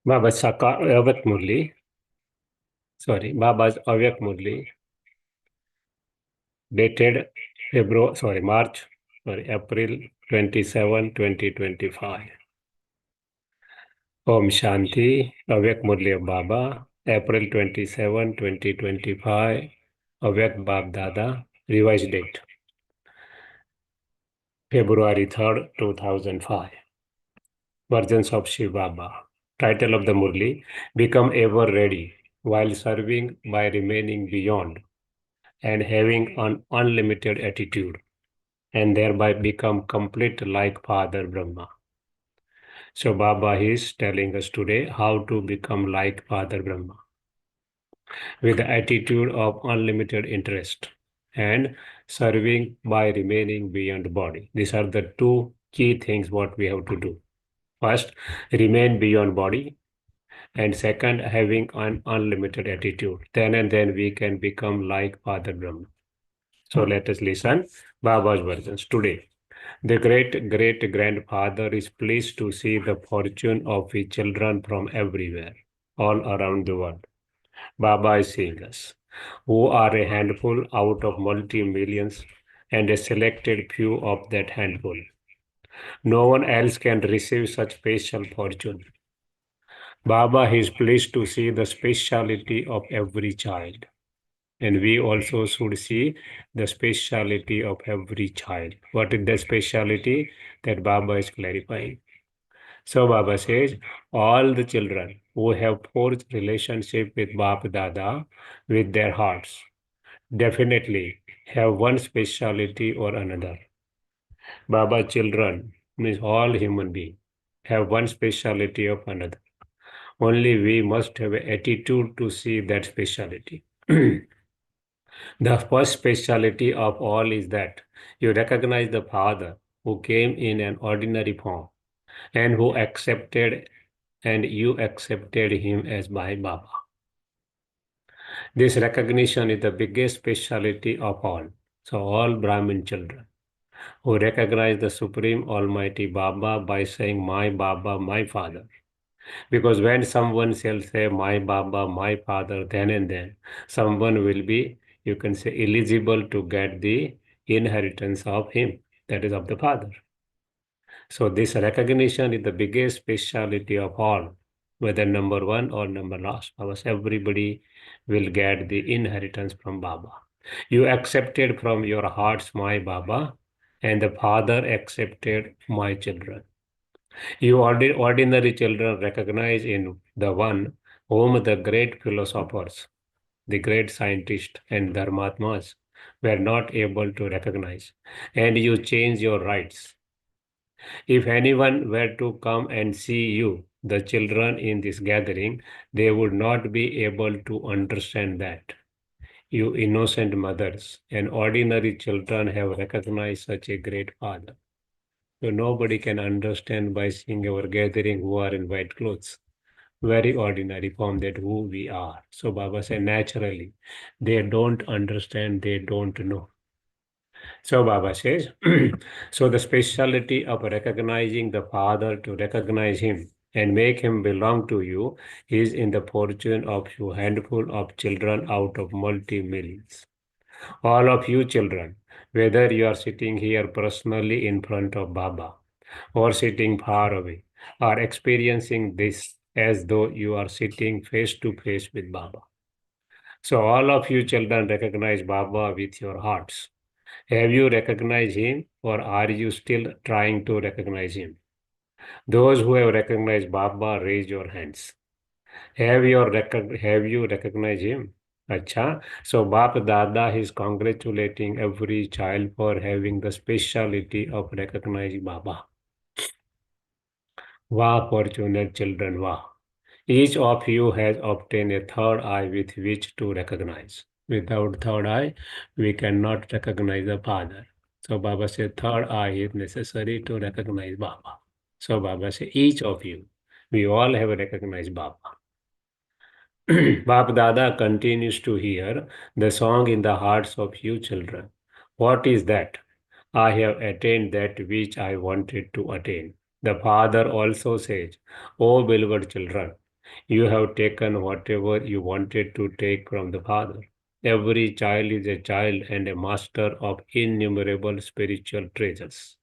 Baba's Avyak Murli, Baba's Avyak Murli, dated April 27, 2025. Om Shanti, Avyak Murli of Baba, April 27, 2025, Avyak Bab Dada, revised date, February 3rd, 2005. Versions of Shiv Baba. Title of the Murli, Become Ever Ready while serving by remaining beyond and having an unlimited attitude, and thereby become complete like Father Brahma. So Baba is telling us today how to become like Father Brahma with the attitude of unlimited interest and serving by remaining beyond body. These are the two key things what we have to do. First, remain beyond body, and second, having an unlimited attitude. Then and then we can become like Father Brahma. So let us listen Baba's versions today. The great great grandfather is pleased to see the fortune of his children from everywhere, all around the world. Baba is seeing us, who are a handful out of multi millions and a selected few of that handful. No one else can receive such special fortune. Baba is pleased to see the speciality of every child. And we also should see the speciality of every child. What is the speciality that Baba is clarifying? So Baba says, all the children who have forged relationship with Baba Dada with their hearts definitely have one speciality or another. Baba children means all human beings have one speciality of another. Only we must have an attitude to see that speciality. The first speciality of all is that you recognize the Father who came in an ordinary form and who accepted and you accepted him as my Baba. This recognition is the biggest speciality of all. So all Brahmin children who recognize the Supreme Almighty Baba by saying my Baba, my Father. Because when someone shall say my Baba, my Father, then and then, someone will be, you can say, eligible to get the inheritance of him, that is of the Father. So this recognition is the biggest speciality of all, whether number one or number last. Because everybody will get the inheritance from Baba. You accepted from your hearts my Baba, and the Father accepted my children. You ordinary children recognize in the one whom the great philosophers, the great scientists and dharmatmas were not able to recognize, and you change your rights. If anyone were to come and see you, the children in this gathering, they would not be able to understand that. You innocent mothers and ordinary children have recognized such a great father. So nobody can understand by seeing our gathering who are in white clothes. Very ordinary form that who we are. So Baba said naturally, they don't understand, they don't know. So Baba says, so the speciality of recognizing the Father to recognize him and make him belong to you is in the fortune of you handful of children out of multi-millions. All of you children, whether you are sitting here personally in front of Baba or sitting far away, are experiencing this as though you are sitting face to face with Baba. So all of you children recognize Baba with your hearts. Have you recognized him or are you still trying to recognize him? Those who have recognized Baba, raise your hands. Have you recognized him? Acha. So Bap Dada is congratulating every child for having the speciality of recognizing Baba. Wah, fortunate children, wah. Each of you has obtained a third eye with which to recognize. Without third eye, we cannot recognize the Father. So Baba said third eye is necessary to recognize Baba. So Baba said each of you, we all have recognized Baba. Bap Dada continues to hear the song in the hearts of you children. What is that? I have attained that which I wanted to attain. The Father also says, O beloved children, You have taken whatever you wanted to take from the Father. Every child is a child and a master of innumerable spiritual treasures.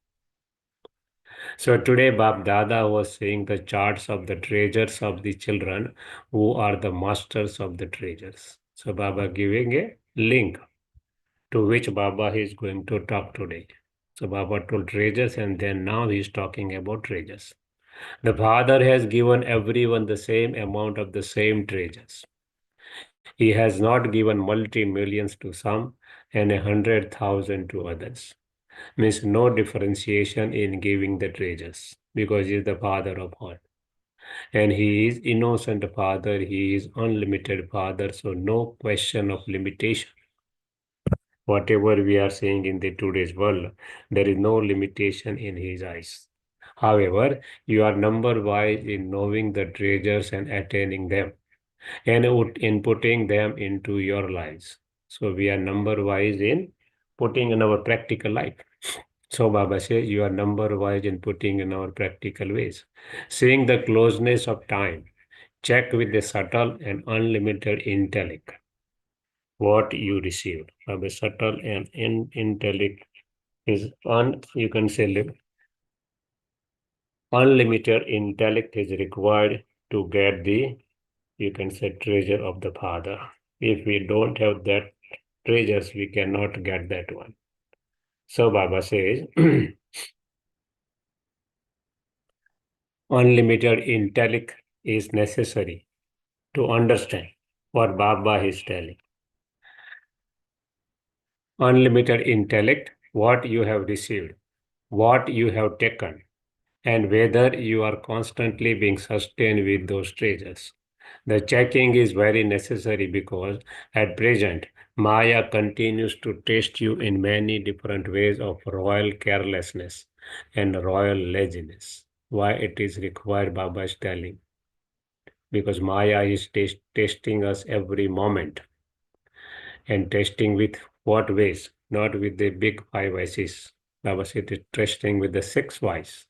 So today, Bab Dada was saying the charts of the treasures of the children who are the masters of the treasures. So Baba giving a link to which Baba is going to talk today. So Baba told treasures and then now he is talking about treasures. The Father has given everyone the same amount of the same treasures. He has not given multi-millions to some and 100,000 to others. Means no differentiation in giving the treasures because he is the Father of all. And he is innocent Father, he is unlimited Father, so no question of limitation. Whatever we are seeing in the today's world, there is no limitation in his eyes. However, you are number wise in knowing the treasures and attaining them and in putting them into your lives. So we are number wise in putting in our practical life. So Baba says you are number wise in putting in our practical ways. Seeing the closeness of time, check with the subtle and unlimited intellect what you received. Baba, subtle and intellect is you can say unlimited intellect is required to get the you can say treasure of the Father. If we don't have that treasures, we cannot get that one. So Baba says, unlimited intellect is necessary to understand what Baba is telling. Unlimited intellect, what you have received, what you have taken, and whether you are constantly being sustained with those treasures. The checking is very necessary because at present, Maya continues to test you in many different ways of royal carelessness and royal laziness. Why it is required, Baba is telling. Because Maya is testing us every moment and testing with what ways? Not with the big five vices. Baba said it testing with the six vices.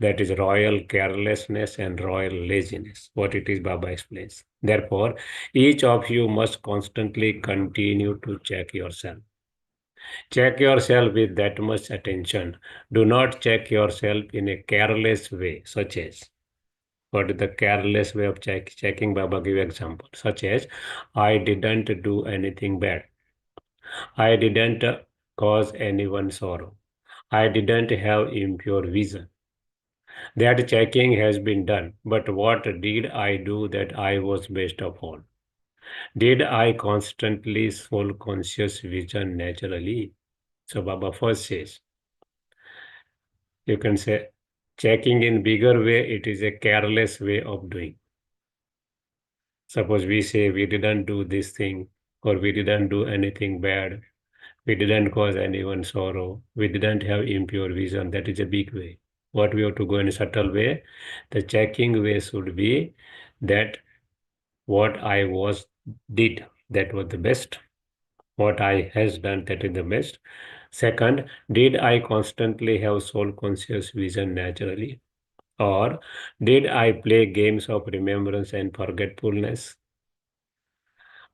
That is royal carelessness and royal laziness. What it is, Baba explains. Therefore, each of you must constantly continue to check yourself. Check yourself with that much attention. Do not check yourself in a careless way, such as what is the careless way of checking? Baba give example, such as I didn't do anything bad. I didn't cause anyone sorrow. I didn't have impure vision. That checking has been done, but what did I do that I was best of all? Did I constantly soul conscious vision naturally? So Baba first says, you can say checking in bigger way, it is a careless way of doing. Suppose we say we didn't do this thing or we didn't do anything bad, we didn't cause anyone sorrow, we didn't have impure vision. That is a big way. What we have to go in a subtle way, the checking way should be that what I was did, that was the best. What I has done, that is the best. Second, did I constantly have soul conscious vision naturally? Or did I play games of remembrance and forgetfulness?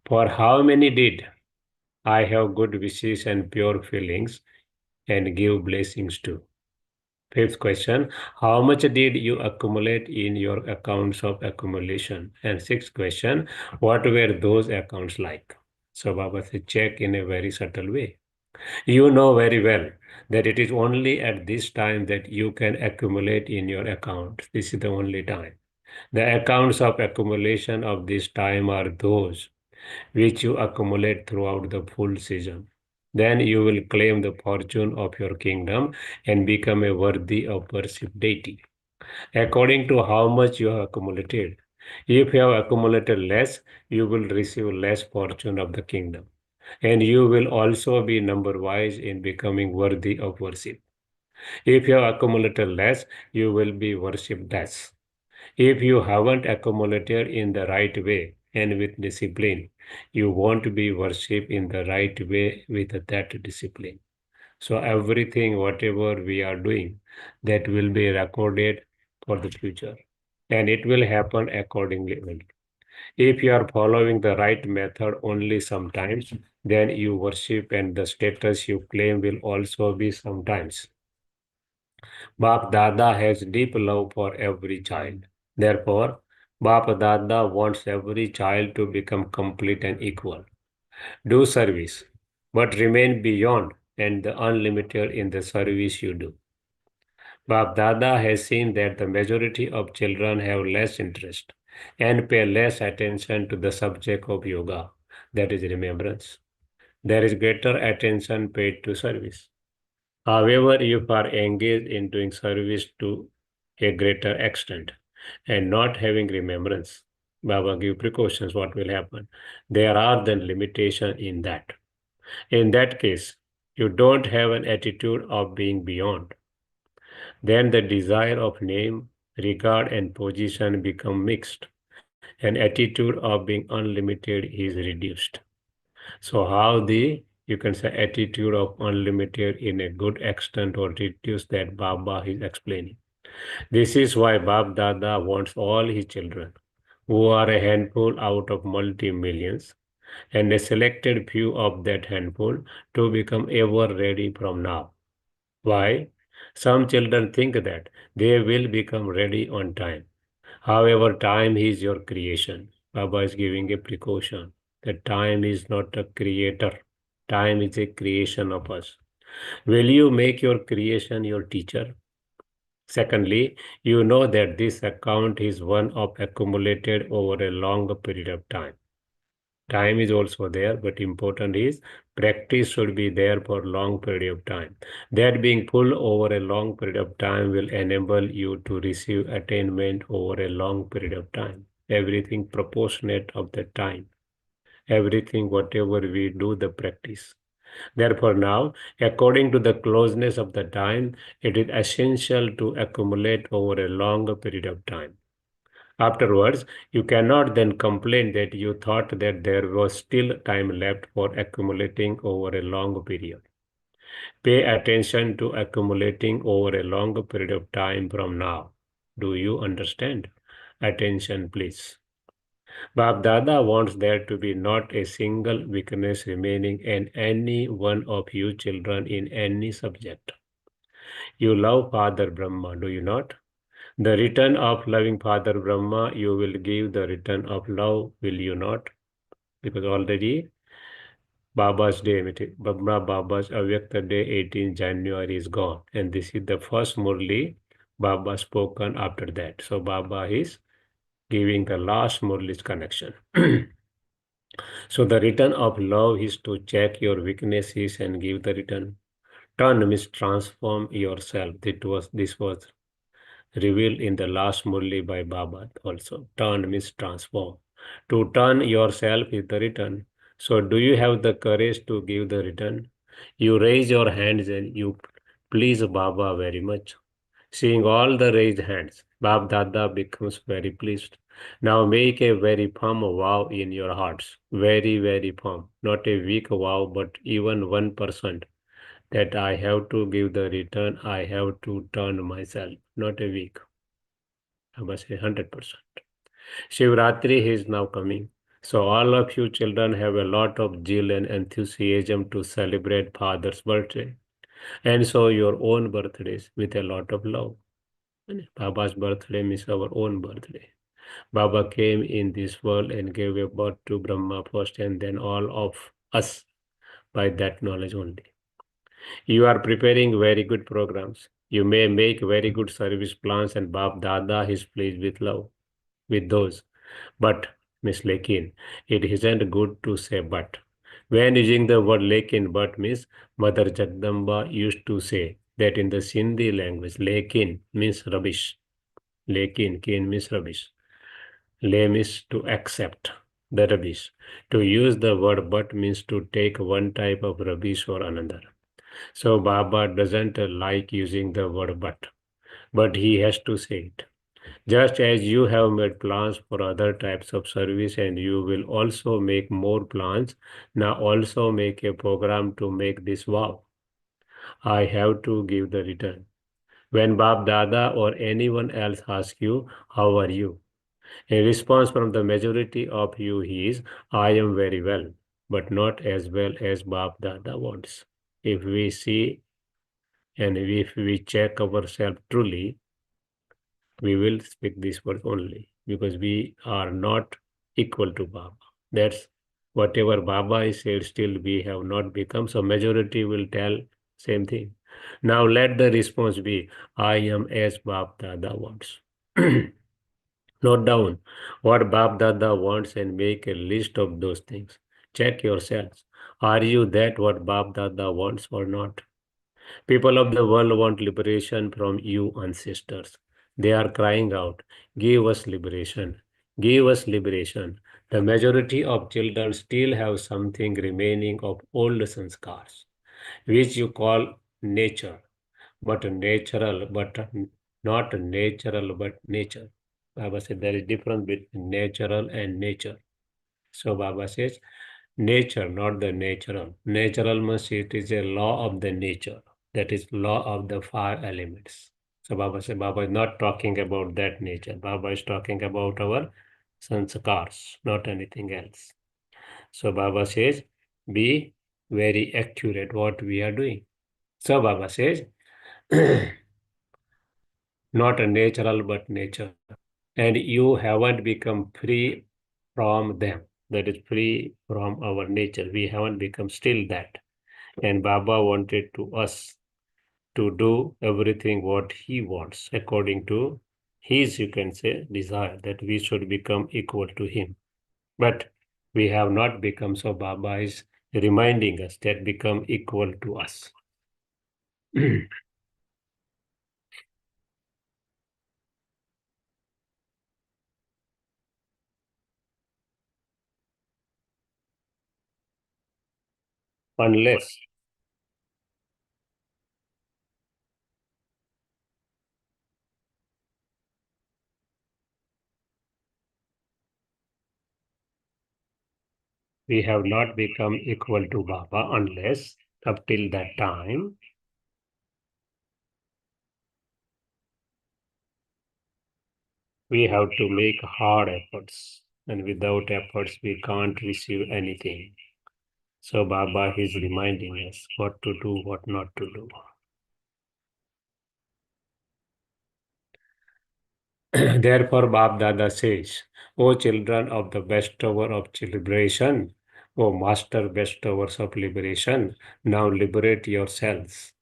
For how many did I have good wishes and pure feelings and give blessings to? Fifth question, how much did you accumulate in your accounts of accumulation? And sixth question, what were those accounts like? So Baba said, check in a very subtle way. You know very well that it is only at this time that you can accumulate in your account. This is the only time. The accounts of accumulation of this time are those which you accumulate throughout the full season. Then you will claim the fortune of your kingdom and become a worthy of worship deity, according to how much you have accumulated. If you have accumulated less, you will receive less fortune of the kingdom, and you will also be number wise in becoming worthy of worship. If you have accumulated less, you will be worshipped less. If you haven't accumulated in the right way and with discipline, you won't be worshipped in the right way with that discipline. So everything, whatever we are doing, that will be recorded for the future. and it will happen accordingly. If you are following the right method only sometimes, then you worship and the status you claim will also be sometimes. Bap Dada has deep love for every child. Therefore, Bap Dada wants every child to become complete and equal. Do service, but remain beyond and the unlimited in the service you do. Bap Dada has seen that the majority of children have less interest and pay less attention to the subject of yoga, that is remembrance. There is greater attention paid to service. However, if you are engaged in doing service to a greater extent and not having remembrance, Baba give precautions what will happen. There are then limitations in that. In that case, you don't have an attitude of being beyond. Then the desire of name, regard, and position become mixed. An attitude of being unlimited is reduced. So how the you can say attitude of unlimited in a good extent or reduce that Baba is explaining. This is why Bab Dada wants all his children, who are a handful out of multi-millions, and a selected few of that handful to become ever ready from now. Why? Some children think that they will become ready on time. However, time is your creation. Baba is giving a precaution that time is not a creator. Time is a creation of us. Will you make your creation your teacher? Secondly, you know that this account is one of accumulated over a long period of time. Time is also there, but important is practice should be there for long period of time. That being full over a long period of time will enable you to receive attainment over a long period of time. Everything proportionate of the time. Everything, whatever we do, the practice. Therefore, now, according to the closeness of the time, it is essential to accumulate over a longer period of time. Afterwards, you cannot then complain that you thought that there was still time left for accumulating over a long period. Pay attention to accumulating over a longer period of time from now. Do you understand? Attention, please. Bab Dada wants there to be not a single weakness remaining in any one of you children in any subject. You love Father Brahma, do you not? The return of loving Father Brahma, you will give the return of love, will you not? Because already Baba's day, Brahma Baba's Avyakta day, 18 January is gone. And this is the first Murli Baba spoken after that. So Baba is giving the last Murli's connection. So the return of love is to check your weaknesses and give the return. Turn means transform yourself. This was revealed in the last Murli by Baba also. Turn means transform. To turn yourself is the return. So do you have the courage to give the return? You raise your hands and you please Baba very much. Seeing all the raised hands, Bab Dada becomes very pleased. Now make a very firm vow in your hearts. Very, very firm. Not a weak vow, but even 1% that I have to give the return, I have to turn myself. Not a weak. I must say 100%. Shivratri is now coming. So all of you children have a lot of zeal and enthusiasm to celebrate Father's birthday. And so your own birthdays with a lot of love. Baba's birthday means our own birthday. Baba came in this world and gave a birth to Brahma first and then all of us by that knowledge only. You are preparing very good programs. You may make very good service plans and Bab Dada is pleased with love, with those. But, Miss Lekin, it isn't good to say but. When using the word lekin but means Mother Jagdamba used to say that in the Sindhi language, lekin means rubbish. Lekin, kin means rubbish. Le means to accept the rubbish. To use the word but means to take one type of rubbish or another. So Baba doesn't like using the word but he has to say it. Just as you have made plans for other types of service and you will also make more plans, now also make a program to make this vow. I have to give the return. When Bab Dada or anyone else asks you, how are you? A response from the majority of you is, I am very well, but not as well as Bab Dada wants. If we see and if we check ourselves truly, we will speak these words only because we are not equal to Baba. That's whatever Baba is said, still we have not become. So majority will tell same thing. Now let the response be, I am as Bab Dada wants. Note down what Bab Dada wants and make a list of those things. Check yourselves. Are you that what Bab Dada wants or not? People of the world want liberation from you ancestors. They are crying out, give us liberation. Give us liberation. The majority of children still have something remaining of old sanskars, which you call nature, but natural, but not natural, but nature. Baba said there is difference between natural and nature. So Baba says nature, not the natural. Natural means it is a law of the nature. That is law of the five elements. So Baba said Baba is not talking about that nature. Baba is talking about our sanskars, not anything else. So Baba says, be very accurate what we are doing. So Baba says, not a natural but nature. And you haven't become free from them. That is free from our nature. We haven't become still that. And Baba wanted to us to do everything what he wants according to his, you can say, desire that we should become equal to him. But we have not become, so Baba is reminding us that become equal to us. Unless we have not become equal to Baba, unless up till that time we have to make hard efforts. And without efforts, we can't receive anything. So Baba is reminding us what to do, what not to do. Therefore, Bab Dada says, O children of the bestower of liberation, O master bestowers of liberation, now liberate yourselves,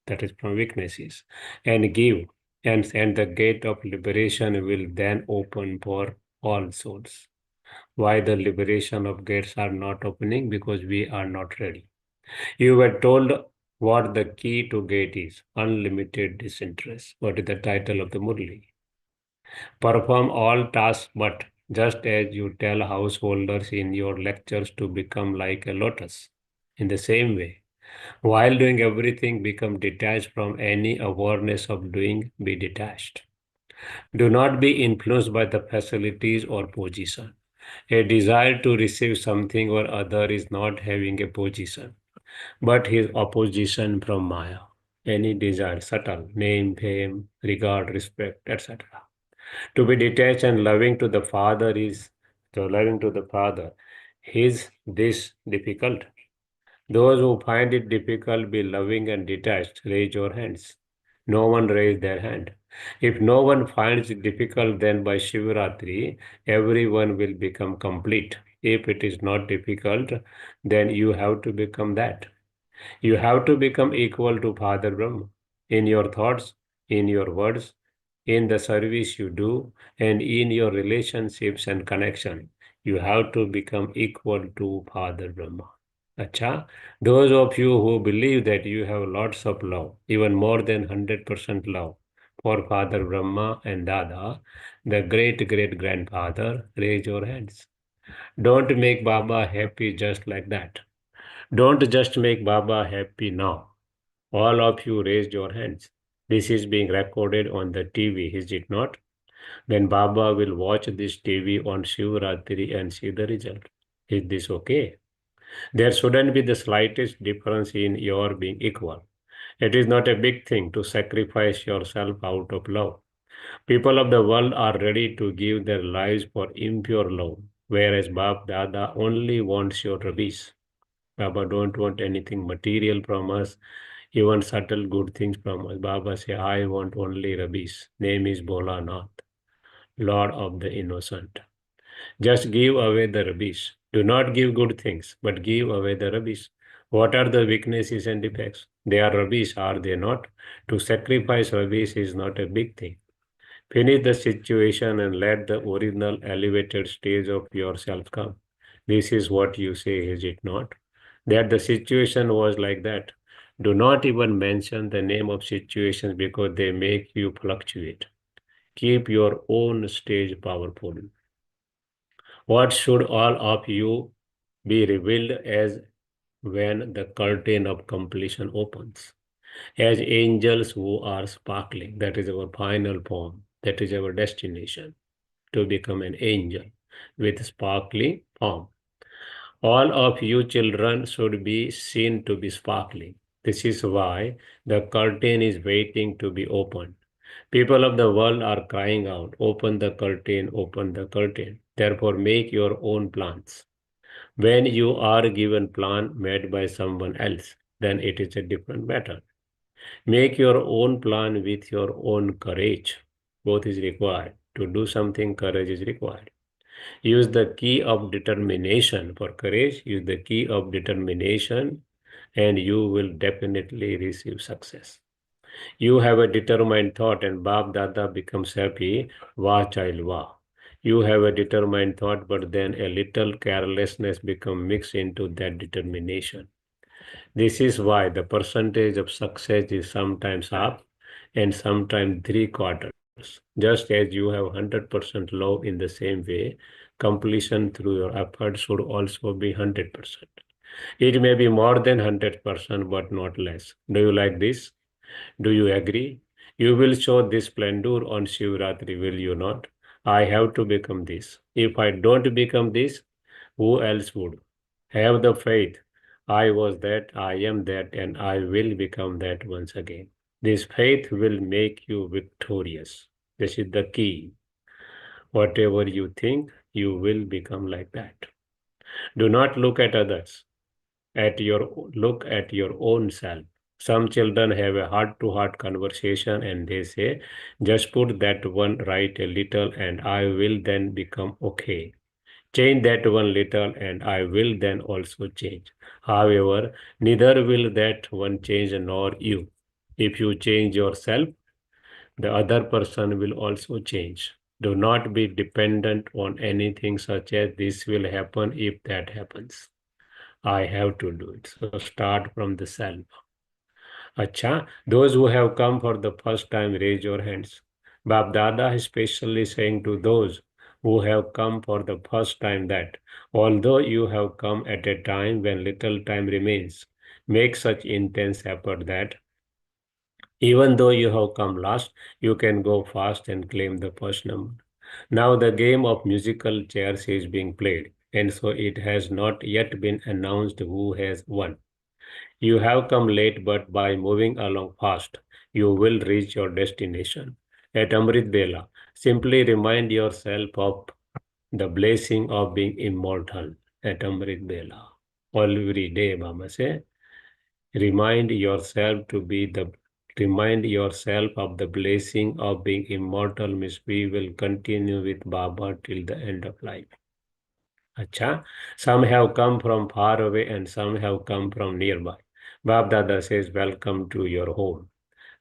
that is from weaknesses, and give, and the gate of liberation will then open for all souls. Why the liberation of gates are not opening? Because we are not ready. You were told what the key to gate is, unlimited disinterest. What is the title of the Murli? Perform all tasks, but just as you tell householders in your lectures to become like a lotus. In the same way, while doing everything, become detached from any awareness of doing, be detached. Do not be influenced by the facilities or position. A desire to receive something or other is not having a position, but his opposition from Maya. Any desire, subtle, name, fame, regard, respect, etc. To be detached and loving to the Father is to loving to the Father. Is this difficult? Those who find it difficult be loving and detached, raise your hands. No one raised their hand. If no one finds it difficult, then by Shivaratri, everyone will become complete. If it is not difficult, then you have to become that. You have to become equal to Father Brahma in your thoughts, in your words, in the service you do, and in your relationships and connection. You have to become equal to Father Brahma. Acha, those of you who believe that you have lots of love, even more than 100% love for Father Brahma and Dada, the great great grandfather, raise your hands. Don't make Baba happy just like that. Don't just make Baba happy now. All of you raised your hands. This is being recorded on the TV, is it not? Then Baba will watch this TV on Shivratri and see the result. Is this okay? There shouldn't be the slightest difference in your being equal. It is not a big thing to sacrifice yourself out of love. People of the world are ready to give their lives for impure love, whereas Bab Dada only wants your rubbish. Baba don't want anything material from us, even subtle good things from us. Baba say, I want only rubbish. Name is Bholanath, Lord of the innocent. Just give away the rubbish. Do not give good things, but give away the rubbish. What are the weaknesses and defects? They are rubbish, are they not? To sacrifice rubbish is not a big thing. Finish the situation and let the original elevated stage of yourself come. This is what you say, is it not? That the situation was like that. Do not even mention the name of situations because they make you fluctuate. Keep your own stage powerful. What should all of you be revealed as when the curtain of completion opens? As angels who are sparkling, that is our final form, that is our destination, to become an angel with sparkling form. All of you children should be seen to be sparkling. This is why the curtain is waiting to be opened. People of the world are crying out, open the curtain, open the curtain. Therefore, make your own plans. When you are given plan made by someone else, then it is a different matter. Make your own plan with your own courage. Both is required. To do something, courage is required. Use the key of determination for courage. Use the key of determination, and you will definitely receive success. You have a determined thought, and Bab Dada becomes happy. Wah, child, wah. You have a determined thought, but then a little carelessness becomes mixed into that determination. This is why the percentage of success is sometimes half and sometimes three quarters. Just as you have 100% love in the same way, completion through your effort should also be 100%. It may be more than 100%, but not less. Do you like this? Do you agree? You will show this splendor on Shivratri, will you not? I have to become this. If I don't become this, who else would? Have the faith. I was that, I am that, and I will become that once again. This faith will make you victorious. This is the key. Whatever you think, you will become like that. Do not look at others. Look at your own self. Some children have a heart-to-heart conversation and they say, just put that one right a little and I will then become okay. Change that one little and I will then also change. However, neither will that one change nor you. If you change yourself, the other person will also change. Do not be dependent on anything such as this will happen if that happens. I have to do it. So start from the self. Acha, those who have come for the first time, raise your hands. Bab Dada is specially saying to those who have come for the first time that although you have come at a time when little time remains, make such intense effort that even though you have come last, you can go fast and claim the first number. Now the game of musical chairs is being played, and so it has not yet been announced who has won. You have come late, but by moving along fast, you will reach your destination. At Amrit Bela, simply remind yourself of the blessing of being immortal at Amrit Bela. Every day, Mama say, remind yourself to be the remind yourself of the blessing of being immortal, means we will continue with Baba till the end of life. Acha, some have come from far away and some have come from nearby. Bab Dada says, welcome to your home.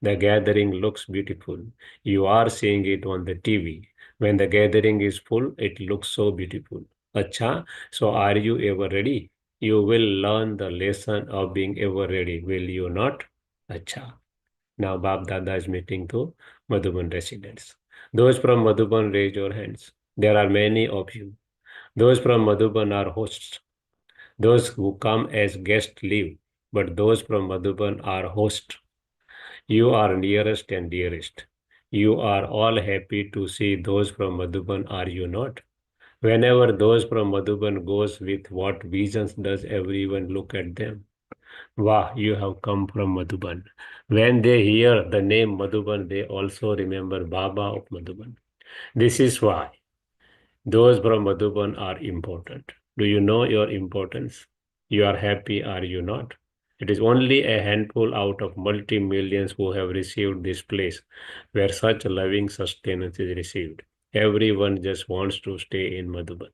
The gathering looks beautiful. You are seeing it on the TV. When the gathering is full, it looks so beautiful. Acha, so are you ever ready? You will learn the lesson of being ever ready, will you not? Acha. Now Bab Dada is meeting to Madhuban residents. Those from Madhuban, raise your hands. There are many of you. Those from Madhuban are hosts. Those who come as guests leave, but those from Madhuban are hosts. You are nearest and dearest. You are all happy to see those from Madhuban, are you not? Whenever those from Madhuban goes with what visions does everyone look at them? Wow, you have come from Madhuban. When they hear the name Madhuban, they also remember Baba of Madhuban. This is why those from Madhuban are important. Do you know your importance? You are happy, are you not? It is only a handful out of multi millions who have received this place where such loving sustenance is received. Everyone just wants to stay in Madhuban.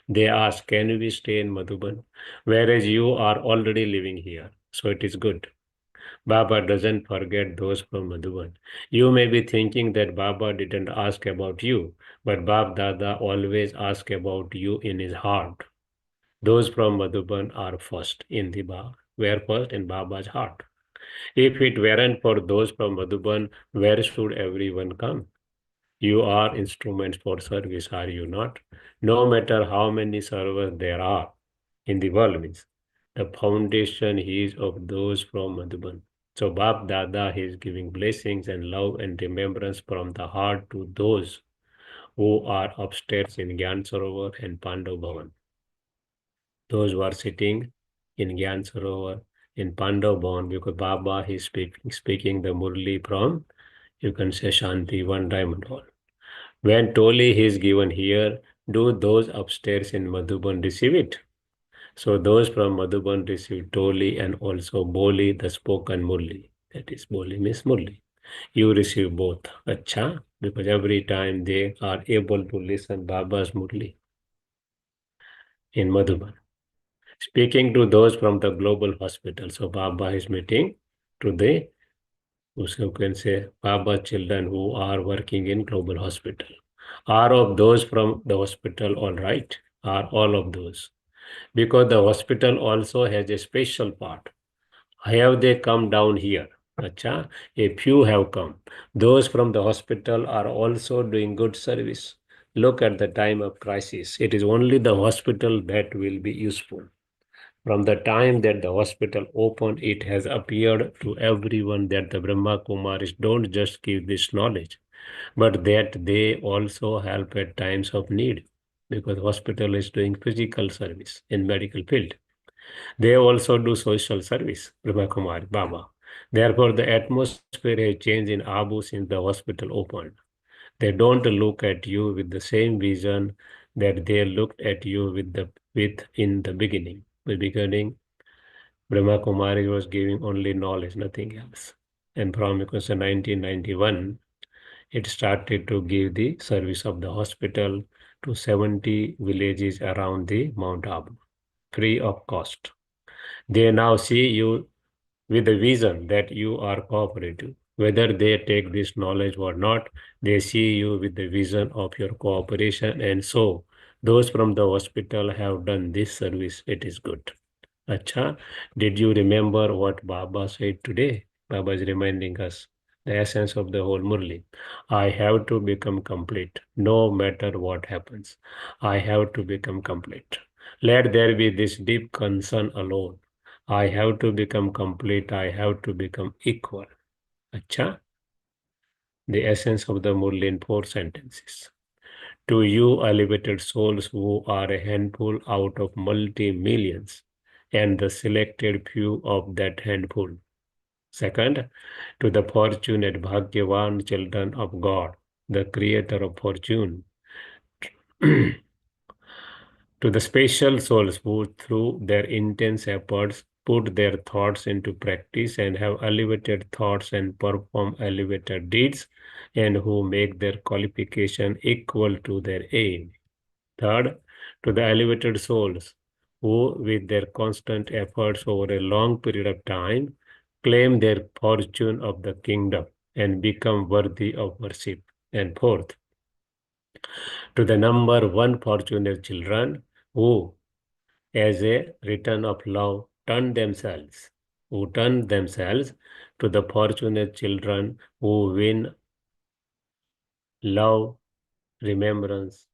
They ask, can we stay in Madhuban? Whereas you are already living here. So it is good. Baba doesn't forget those from Madhuban. You may be thinking that Baba didn't ask about you, but Bab Dada always asks about you in his heart. Those from Madhuban are first in the Baba, were first in Baba's heart. If it weren't for those from Madhuban, where should everyone come? You are instruments for service, are you not? No matter how many servers there are in the world, means the foundation is of those from Madhuban. So Bab Dada is giving blessings and love and remembrance from the heart to those who are upstairs in Gyan Sarovar and Pandav Bhavan. Those who are sitting in Gyan Sarovar in Pandav Bhavan, because Baba is speaking the Murli from, you can say, Shanti, one diamond hall. When Toli is given here, do those upstairs in Madhuban receive it? So those from Madhuban receive Toli and also Boli, the spoken Murli. That is, Boli means Murli. You receive both. Acha, because every time they are able to listen Baba's Murli in Madhuban. Speaking to those from the global hospital. So Baba is meeting to the, you can say, Baba children who are working in global hospital. Are of those from the hospital all right? Are all of those? Because the hospital also has a special part. Have they come down here? Acha, a few have come. Those from the hospital are also doing good service. Look at the time of crisis. It is only the hospital that will be useful. From the time that the hospital opened, it has appeared to everyone that the Brahma Kumaris don't just give this knowledge, but that they also help at times of need, because hospital is doing physical service in medical field. They also do social service, Brahma Kumar, Baba. Therefore, the atmosphere has changed in Abu since the hospital opened. They don't look at you with the same vision that they looked at you with in the beginning. The beginning, Brahma Kumari was giving only knowledge, nothing else. And from because of 1991, it started to give the service of the hospital to 70 villages around the Mount Abu, free of cost. They now see you with the vision that you are cooperative. Whether they take this knowledge or not, they see you with the vision of your cooperation. And so, those from the hospital have done this service. It is good. Acha, did you remember what Baba said today? Baba is reminding us the essence of the whole Murli. I have to become complete, no matter what happens. I have to become complete. Let there be this deep concern alone. I have to become complete. I have to become equal. Acha, the essence of the Murli in 4 sentences. To you, elevated souls who are a handful out of multi millions, and the selected few of that handful. Second, to the fortunate Bhagyavan children of God, the creator of fortune. To the special souls who, through their intense efforts, put their thoughts into practice and have elevated thoughts and perform elevated deeds, and who make their qualification equal to their aim. Third, to the elevated souls who, with their constant efforts over a long period of time, claim their fortune of the kingdom and become worthy of worship. And fourth, to the number one fortunate children who, as a return of love, turn themselves to the fortunate children who win love, remembrance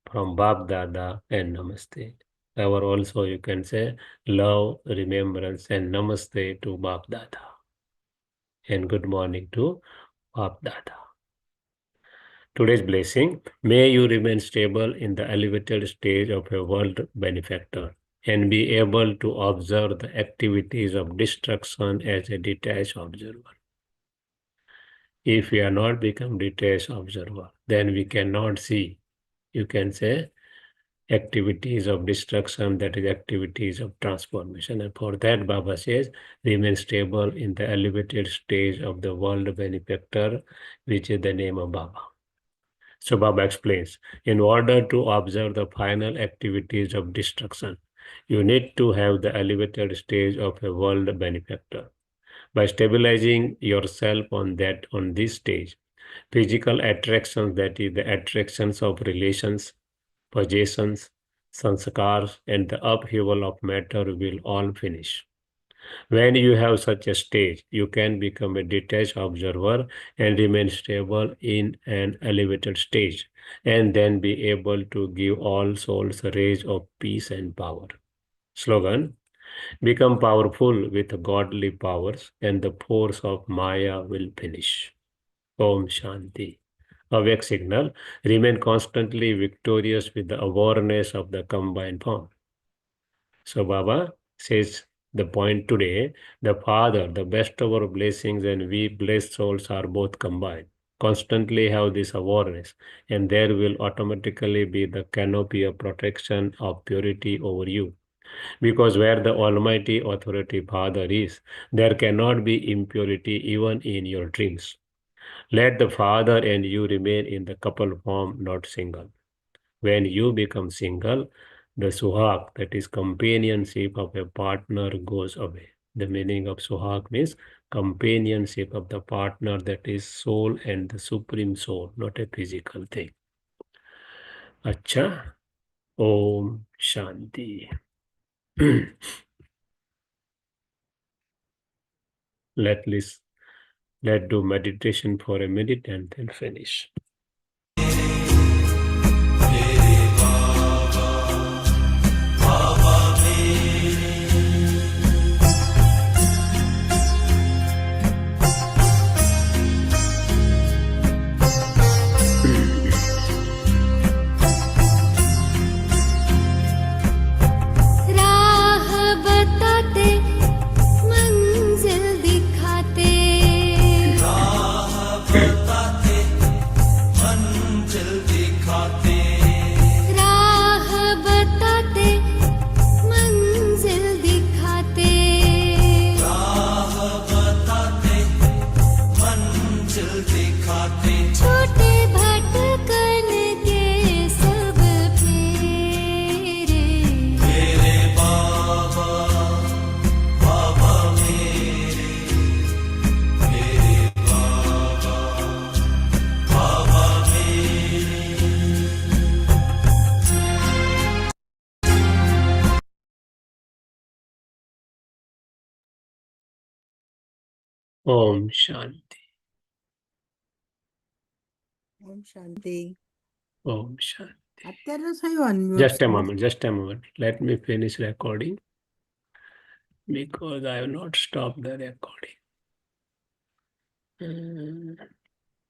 from Bab Dada and Namaste. Or also you can say love, remembrance and Namaste to Bab Dada. And good morning to Bab Dada. Today's blessing, may you remain stable in the elevated stage of a world benefactor. and be able to observe the activities of destruction as a detached observer. If we are not become detached observer, then we cannot see, you can say, activities of destruction, that is activities of transformation. And for that, Baba says, remain stable in the elevated stage of the world benefactor, which is the name of Baba. So Baba explains, in order to observe the final activities of destruction, you need to have the elevated stage of a world benefactor. By stabilizing yourself on this stage, physical attractions, that is the attractions of relations, possessions, sanskars, and the upheaval of matter will all finish. When you have such a stage, you can become a detached observer and remain stable in an elevated stage, and then be able to give all souls a rays of peace and power. Slogan: become powerful with godly powers, and the force of Maya will finish. Om Shanti. Awake signal: remain constantly victorious with the awareness of the combined form. So Baba says the point today, the Father, the best of our blessings, and we blessed souls are both combined. Constantly have this awareness, and there will automatically be the canopy of protection of purity over you. Because where the Almighty Authority Father is, there cannot be impurity even in your dreams. Let the Father and you remain in the couple form, not single. When you become single, the suhag, that is companionship of a partner, goes away. The meaning of suhag means companionship of the partner, that is soul and the supreme soul, not a physical thing. Acha, Om Shanti. Let's let do meditation for a minute and then finish. राह बताते मंजिल दिखाते राह बताते मंजिल दिखाते छोटे भटकन के सब फेरे Om Shanti. ઓમ શાંતિ Om Shanti. અત્યારે થયું unmute Just a sir. moment, just a moment. Let me finish recording because I have not stopped the recording.